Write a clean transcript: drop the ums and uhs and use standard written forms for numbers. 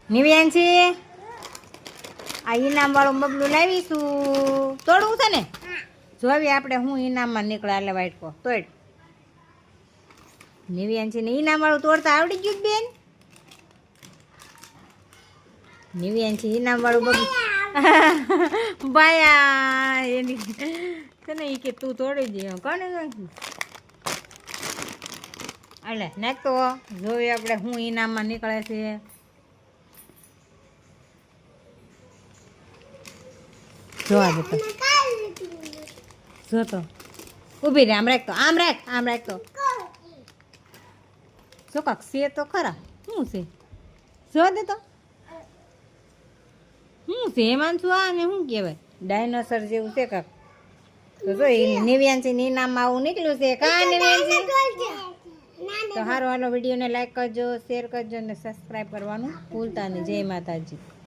નિવ્યાંશી આ ઇનામ વાળું બબલું લાવીશું તોડવું છે ને જોવી આપણે હું ઇનામમાં નીકળે એટલે વાટકો તોડ નિવ્યાંશીને ઇનામ વાળું તોડતા આવડી ગયું બેન નિવ્યાંશી ઇનામ વાળું બબલું બાયા એની તને એ કે તું તોડી દે કોને એટલે નાખતો જોવી આપણે હું ઇનામમાં નીકળે છે જોવા દેતો જોતો ઊભી રે આમ રાખતો જો કાક છે તો ખરા શું છે જોવા દેતો શું છે એમાં શું આ ને શું કહેવાય ડાયનોસર જેવું છે કાક તો જો નિવ્યાંશી ઇનામમાં આવું નીકળ્યું છે કા નિવ્યાંશી તો સારું હાલો વિડીયોને લાઈક કરજો શેર કરજો અને સબસ્ક્રાઈબ કરવાનું ભૂલતા નહીં જય માતાજી